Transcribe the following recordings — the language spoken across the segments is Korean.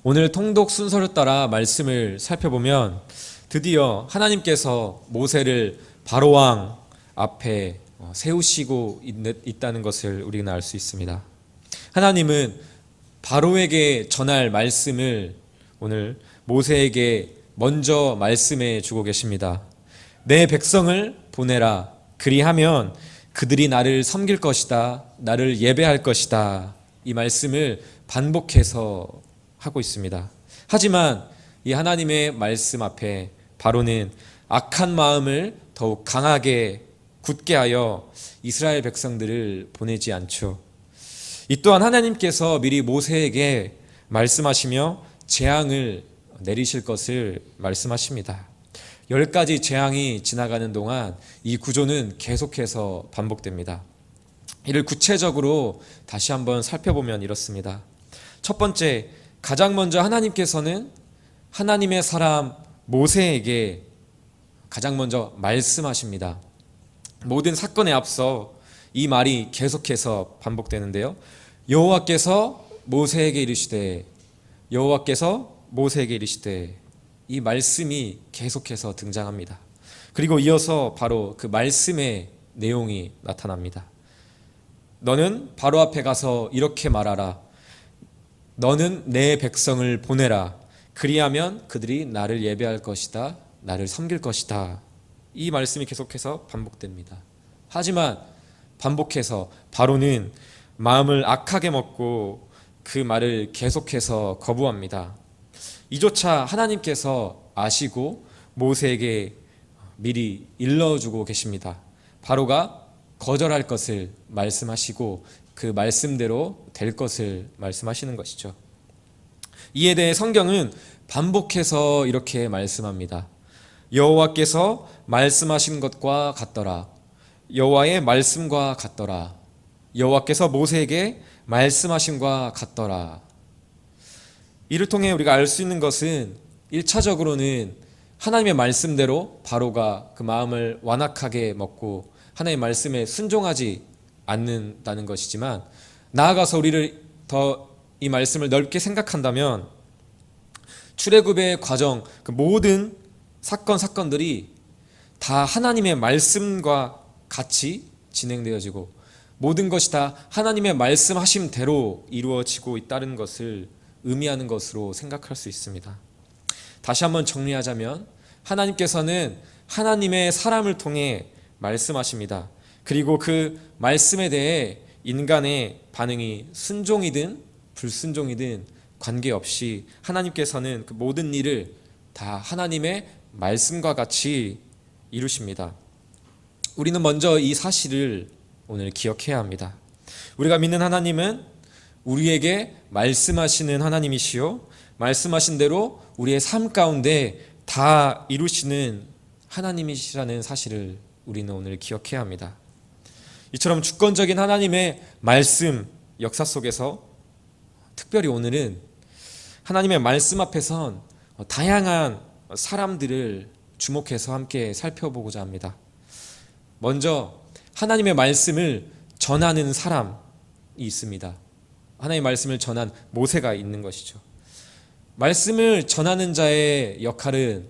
오늘 통독 순서를 따라 말씀을 살펴보면 드디어 하나님께서 모세를 바로왕 앞에 세우시고 있다는 것을 우리는 알 수 있습니다. 하나님은 바로에게 전할 말씀을 오늘 모세에게 먼저 말씀해 주고 계십니다. 내 백성을 보내라. 그리하면 그들이 나를 섬길 것이다. 나를 예배할 것이다. 이 말씀을 반복해서 하고 있습니다. 하지만 이 하나님의 말씀 앞에 바로는 악한 마음을 더욱 강하게 굳게 하여 이스라엘 백성들을 보내지 않죠. 이 또한 하나님께서 미리 모세에게 말씀하시며 재앙을 내리실 것을 말씀하십니다. 10가지 재앙이 지나가는 동안 이 구조는 계속해서 반복됩니다. 이를 구체적으로 다시 한번 살펴보면 이렇습니다. 첫 번째, 가장 먼저 하나님께서는 하나님의 사람 모세에게 가장 먼저 말씀하십니다. 모든 사건에 앞서 이 말이 계속해서 반복되는데요. 여호와께서 모세에게 이르시되, 여호와께서 모세에게 이르시되, 이 말씀이 계속해서 등장합니다. 그리고 이어서 바로 그 말씀의 내용이 나타납니다. 너는 바로 앞에 가서 이렇게 말하라. 너는 내 백성을 보내라. 그리하면 그들이 나를 예배할 것이다. 나를 섬길 것이다. 이 말씀이 계속해서 반복됩니다. 하지만 반복해서 바로는 마음을 악하게 먹고 그 말을 계속해서 거부합니다. 이조차 하나님께서 아시고 모세에게 미리 일러주고 계십니다. 바로가 거절할 것을 말씀하시고 그 말씀대로 될 것을 말씀하시는 것이죠. 이에 대해 성경은 반복해서 이렇게 말씀합니다. 여호와께서 말씀하신 것과 같더라. 여호와의 말씀과 같더라. 여호와께서 모세에게 말씀하심과 같더라. 이를 통해 우리가 알 수 있는 것은 1차적으로는 하나님의 말씀대로 바로가 그 마음을 완악하게 먹고 하나님의 말씀에 순종하지 않는다는 것이지만, 나아가서 우리를 더 이 말씀을 넓게 생각한다면 출애굽의 과정, 그 모든 사건들이 다 하나님의 말씀과 같이 진행되어지고 모든 것이 다 하나님의 말씀하심대로 이루어지고 있다는 것을 의미하는 것으로 생각할 수 있습니다. 다시 한번 정리하자면 하나님께서는 하나님의 사람을 통해 말씀하십니다. 그리고 그 말씀에 대해 인간의 반응이 순종이든 불순종이든 관계없이 하나님께서는 그 모든 일을 다 하나님의 말씀과 같이 이루십니다. 우리는 먼저 이 사실을 오늘 기억해야 합니다. 우리가 믿는 하나님은 우리에게 말씀하시는 하나님이시요, 말씀하신 대로 우리의 삶 가운데 다 이루시는 하나님이시라는 사실을 우리는 오늘 기억해야 합니다. 이처럼 주권적인 하나님의 말씀 역사 속에서 특별히 오늘은 하나님의 말씀 앞에선 다양한 사람들을 주목해서 함께 살펴보고자 합니다. 먼저 하나님의 말씀을 전하는 사람이 있습니다. 하나님의 말씀을 전한 모세가 있는 것이죠. 말씀을 전하는 자의 역할은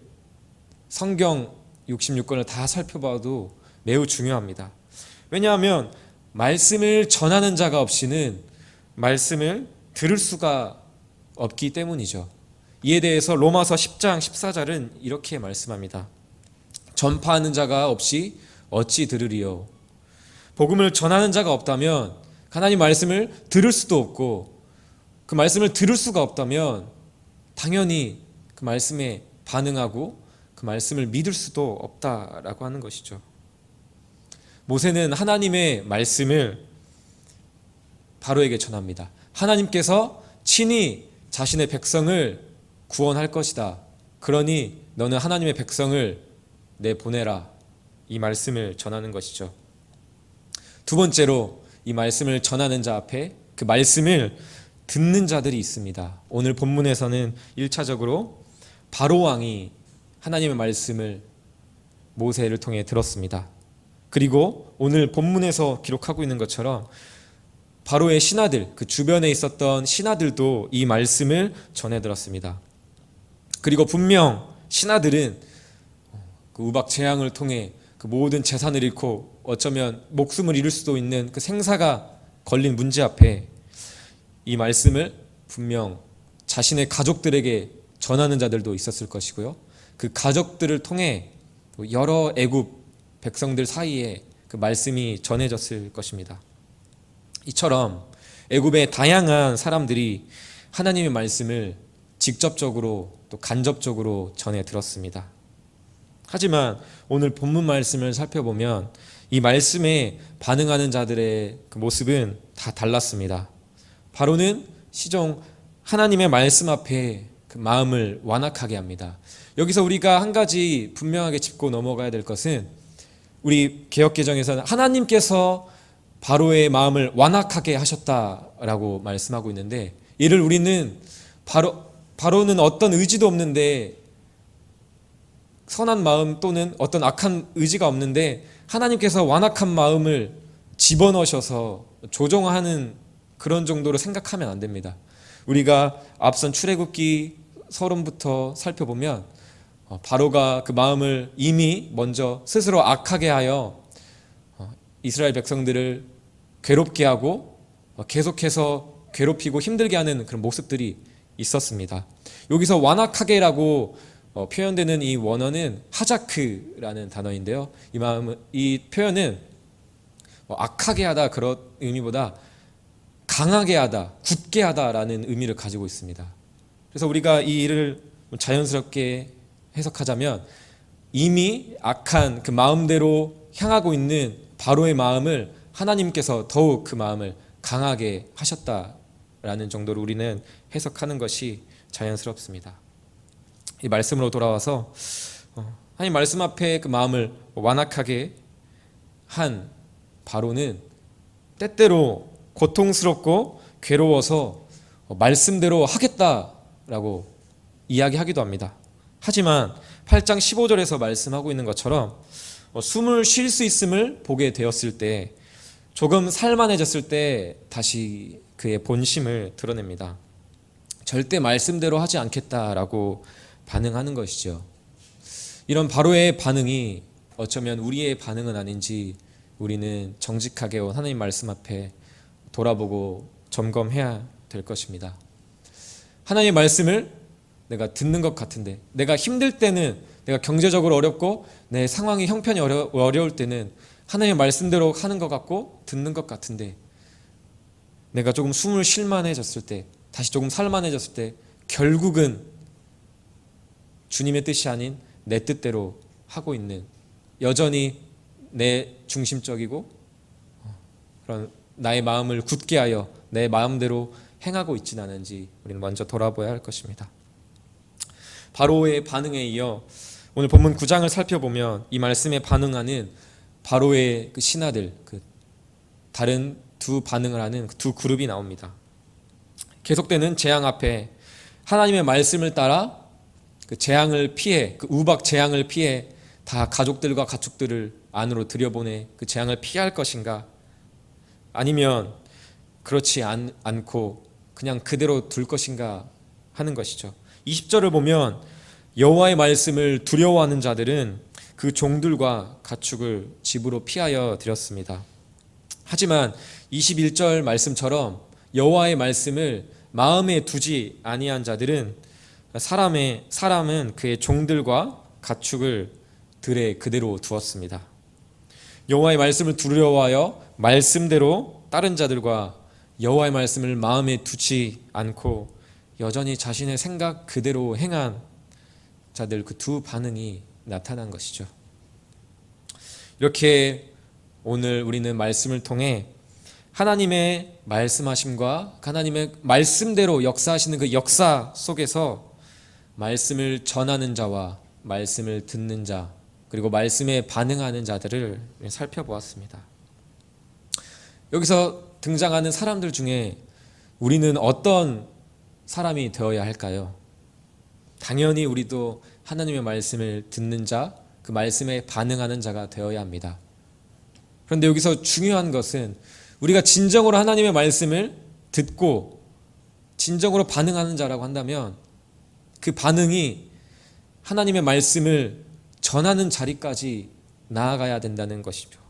성경 66권을 다 살펴봐도 매우 중요합니다. 왜냐하면 말씀을 전하는 자가 없이는 말씀을 들을 수가 없기 때문이죠. 이에 대해서 로마서 10장 14절은 이렇게 말씀합니다. 전파하는 자가 없이 어찌 들으리요. 복음을 전하는 자가 없다면 하나님 말씀을 들을 수도 없고, 그 말씀을 들을 수가 없다면 당연히 그 말씀에 반응하고 그 말씀을 믿을 수도 없다라고 하는 것이죠. 모세는 하나님의 말씀을 바로에게 전합니다. 하나님께서 친히 자신의 백성을 구원할 것이다. 그러니 너는 하나님의 백성을 내보내라. 이 말씀을 전하는 것이죠. 두 번째로 이 말씀을 전하는 자 앞에 그 말씀을 듣는 자들이 있습니다. 오늘 본문에서는 1차적으로 바로왕이 하나님의 말씀을 모세를 통해 들었습니다. 그리고 오늘 본문에서 기록하고 있는 것처럼 바로의 신하들, 그 주변에 있었던 신하들도 이 말씀을 전해 들었습니다. 그리고 분명 신하들은 그 우박 재앙을 통해 그 모든 재산을 잃고 어쩌면 목숨을 잃을 수도 있는 그 생사가 걸린 문제 앞에 이 말씀을 분명 자신의 가족들에게 전하는 자들도 있었을 것이고요. 그 가족들을 통해 여러 애굽 백성들 사이에 그 말씀이 전해졌을 것입니다. 이처럼 애굽의 다양한 사람들이 하나님의 말씀을 직접적으로 또 간접적으로 전해 들었습니다. 하지만 오늘 본문 말씀을 살펴보면 이 말씀에 반응하는 자들의 그 모습은 다 달랐습니다. 바로는 시종 하나님의 말씀 앞에 그 마음을 완악하게 합니다. 여기서 우리가 한 가지 분명하게 짚고 넘어가야 될 것은 우리 개역개정에서는 하나님께서 바로의 마음을 완악하게 하셨다라고 말씀하고 있는데, 이를 우리는 바로는 어떤 의지도 없는데, 선한 마음 또는 어떤 악한 의지가 없는데 하나님께서 완악한 마음을 집어넣으셔서 조종하는 그런 정도로 생각하면 안 됩니다. 우리가 앞선 출애굽기 서론부터 살펴보면 바로가 그 마음을 이미 먼저 스스로 악하게 하여 이스라엘 백성들을 괴롭게 하고 계속해서 괴롭히고 힘들게 하는 그런 모습들이 있었습니다. 여기서 완악하게라고 표현되는 이 원어는 하자크라는 단어인데요. 이 표현은 악하게 하다 그런 의미보다 강하게 하다, 굳게 하다라는 의미를 가지고 있습니다. 그래서 우리가 이 일을 자연스럽게 해석하자면 이미 악한 그 마음대로 향하고 있는 바로의 마음을 하나님께서 더욱 그 마음을 강하게 하셨다라는 정도로 우리는 해석하는 것이 자연스럽습니다. 이 말씀으로 돌아와서 하나님 말씀 앞에 그 마음을 완악하게 한 바로는 때때로 고통스럽고 괴로워서 말씀대로 하겠다라고 이야기하기도 합니다. 하지만 8장 15절에서 말씀하고 있는 것처럼 숨을 쉴 수 있음을 보게 되었을 때, 조금 살만해졌을 때 다시 그의 본심을 드러냅니다. 절대 말씀대로 하지 않겠다라고 반응하는 것이죠. 이런 바로의 반응이 어쩌면 우리의 반응은 아닌지 우리는 정직하게 하나님 말씀 앞에 돌아보고 점검해야 될 것입니다. 하나님의 말씀을 내가 듣는 것 같은데, 내가 힘들 때는, 내가 경제적으로 어렵고 내 상황이 형편이 어려울 때는 하나님의 말씀대로 하는 것 같고 듣는 것 같은데, 내가 조금 숨을 쉴만해졌을 때, 다시 조금 살만해졌을 때 결국은 주님의 뜻이 아닌 내 뜻대로 하고 있는, 여전히 내 중심적이고 그런 나의 마음을 굳게 하여 내 마음대로 행하고 있지는 않은지 우리는 먼저 돌아봐야 할 것입니다. 바로의 반응에 이어 오늘 본문 9장을 살펴보면 이 말씀에 반응하는 바로의 그 신하들, 그 다른 두 반응을 하는 두 그룹이 나옵니다. 계속되는 재앙 앞에 하나님의 말씀을 따라 그 재앙을 피해, 그 우박 재앙을 피해 다 가족들과 가축들을 안으로 들여보내 그 재앙을 피할 것인가, 아니면 그렇지 않고 그냥 그대로 둘 것인가 하는 것이죠. 20절을 보면 여호와의 말씀을 두려워하는 자들은 그 종들과 가축을 집으로 피하여 들였습니다. 하지만 21절 말씀처럼 여호와의 말씀을 마음에 두지 아니한 자들은 사람은 그의 종들과 가축을 들에 그대로 두었습니다. 여호와의 말씀을 두려워하여 말씀대로 다른 자들과 여호와의 말씀을 마음에 두지 않고 여전히 자신의 생각 그대로 행한 자들, 그 두 반응이 나타난 것이죠. 이렇게 오늘 우리는 말씀을 통해 하나님의 말씀하심과 하나님의 말씀대로 역사하시는 그 역사 속에서 말씀을 전하는 자와 말씀을 듣는 자, 그리고 말씀에 반응하는 자들을 살펴보았습니다. 여기서 등장하는 사람들 중에 우리는 어떤 사람이 되어야 할까요? 당연히 우리도 하나님의 말씀을 듣는 자, 그 말씀에 반응하는 자가 되어야 합니다. 그런데 여기서 중요한 것은 우리가 진정으로 하나님의 말씀을 듣고 진정으로 반응하는 자라고 한다면 그 반응이 하나님의 말씀을 전하는 자리까지 나아가야 된다는 것이죠.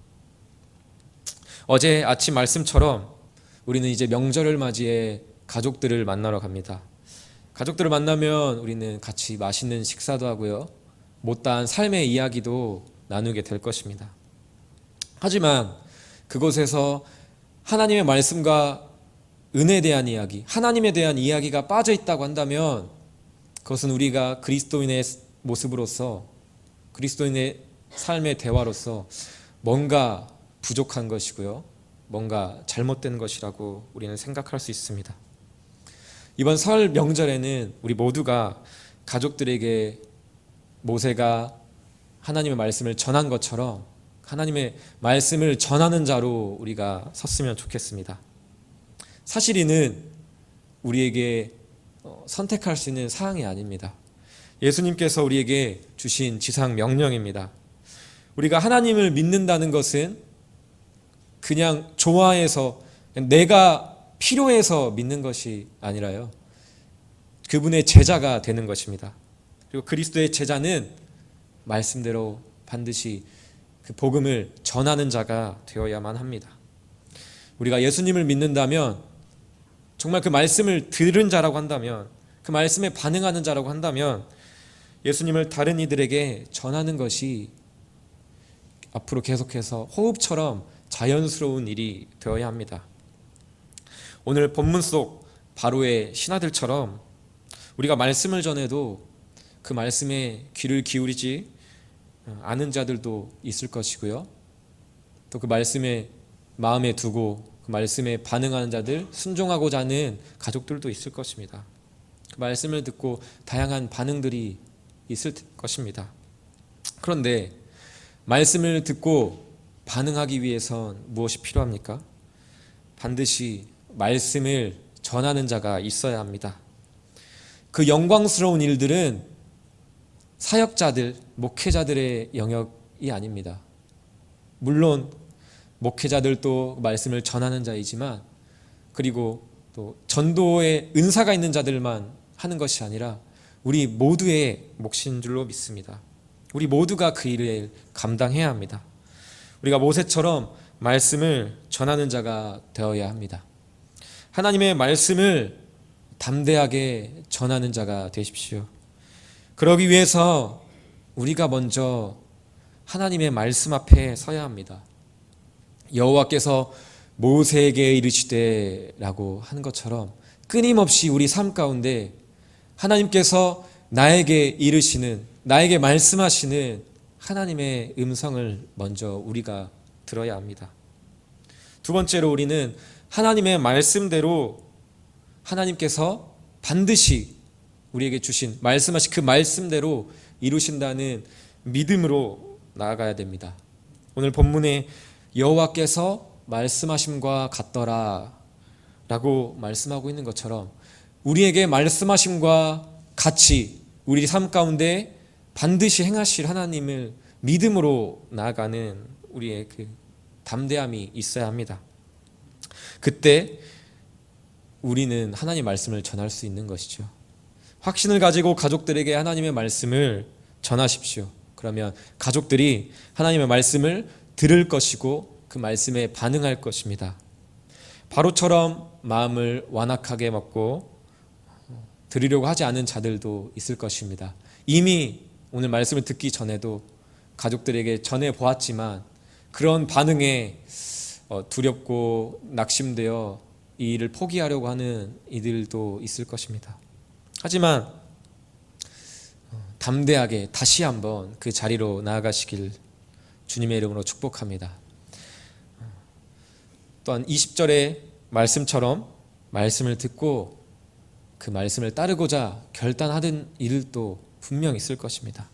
어제 아침 말씀처럼 우리는 이제 명절을 맞이해 가족들을 만나러 갑니다. 가족들을 만나면 우리는 같이 맛있는 식사도 하고요, 못다한 삶의 이야기도 나누게 될 것입니다. 하지만 그곳에서 하나님의 말씀과 은혜에 대한 이야기, 하나님에 대한 이야기가 빠져 있다고 한다면 그것은 우리가 그리스도인의 모습으로서, 그리스도인의 삶의 대화로서 뭔가 부족한 것이고요, 뭔가 잘못된 것이라고 우리는 생각할 수 있습니다. 이번 설 명절에는 우리 모두가 가족들에게 모세가 하나님의 말씀을 전한 것처럼 하나님의 말씀을 전하는 자로 우리가 섰으면 좋겠습니다. 사실 이는 우리에게 선택할 수 있는 사항이 아닙니다. 예수님께서 우리에게 주신 지상 명령입니다. 우리가 하나님을 믿는다는 것은 그냥 좋아해서, 내가 필요해서 믿는 것이 아니라요, 그분의 제자가 되는 것입니다. 그리고 그리스도의 제자는 말씀대로 반드시 그 복음을 전하는 자가 되어야만 합니다. 우리가 예수님을 믿는다면, 정말 그 말씀을 들은 자라고 한다면, 그 말씀에 반응하는 자라고 한다면 예수님을 다른 이들에게 전하는 것이 앞으로 계속해서 호흡처럼 자연스러운 일이 되어야 합니다. 오늘 본문 속 바로의 신하들처럼 우리가 말씀을 전해도 그 말씀에 귀를 기울이지 않은 자들도 있을 것이고요, 또 그 말씀에 마음에 두고 그 말씀에 반응하는 자들, 순종하고자 하는 가족들도 있을 것입니다. 그 말씀을 듣고 다양한 반응들이 있을 것입니다. 그런데 말씀을 듣고 반응하기 위해선 무엇이 필요합니까? 반드시 말씀을 전하는 자가 있어야 합니다. 그 영광스러운 일들은 사역자들, 목회자들의 영역이 아닙니다. 물론 목회자들도 말씀을 전하는 자이지만, 그리고 또 전도의 은사가 있는 자들만 하는 것이 아니라 우리 모두의 몫인 줄로 믿습니다. 우리 모두가 그 일을 감당해야 합니다. 우리가 모세처럼 말씀을 전하는 자가 되어야 합니다. 하나님의 말씀을 담대하게 전하는 자가 되십시오. 그러기 위해서 우리가 먼저 하나님의 말씀 앞에 서야 합니다. 여호와께서 모세에게 이르시되 라고 한 것처럼 끊임없이 우리 삶 가운데 하나님께서 나에게 이르시는, 나에게 말씀하시는 하나님의 음성을 먼저 우리가 들어야 합니다. 두 번째로 우리는 하나님의 말씀대로 하나님께서 반드시 우리에게 주신, 말씀하신 그 말씀대로 이루신다는 믿음으로 나아가야 됩니다. 오늘 본문에 여호와께서 말씀하심과 같더라 라고 말씀하고 있는 것처럼 우리에게 말씀하심과 같이 우리 삶 가운데 반드시 행하실 하나님을 믿음으로 나아가는 우리의 그 담대함이 있어야 합니다. 그때 우리는 하나님의 말씀을 전할 수 있는 것이죠. 확신을 가지고 가족들에게 하나님의 말씀을 전하십시오. 그러면 가족들이 하나님의 말씀을 들을 것이고 그 말씀에 반응할 것입니다. 바로처럼 마음을 완악하게 먹고 들으려고 하지 않은 자들도 있을 것입니다. 이미 오늘 말씀을 듣기 전에도 가족들에게 전해보았지만 그런 반응에 두렵고 낙심되어 이 일을 포기하려고 하는 이들도 있을 것입니다. 하지만 담대하게 다시 한번 그 자리로 나아가시길 주님의 이름으로 축복합니다. 또한 20절의 말씀처럼 말씀을 듣고 그 말씀을 따르고자 결단하던 이들도 분명 있을 것입니다.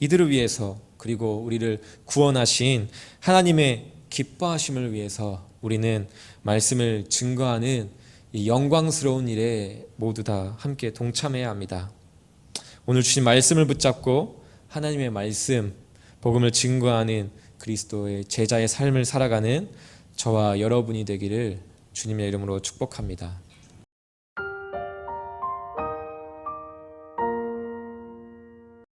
이들을 위해서, 그리고 우리를 구원하신 하나님의 기뻐하심을 위해서 우리는 말씀을 증거하는 이 영광스러운 일에 모두 다 함께 동참해야 합니다. 오늘 주신 말씀을 붙잡고 하나님의 말씀, 복음을 증거하는 그리스도의 제자의 삶을 살아가는 저와 여러분이 되기를 주님의 이름으로 축복합니다.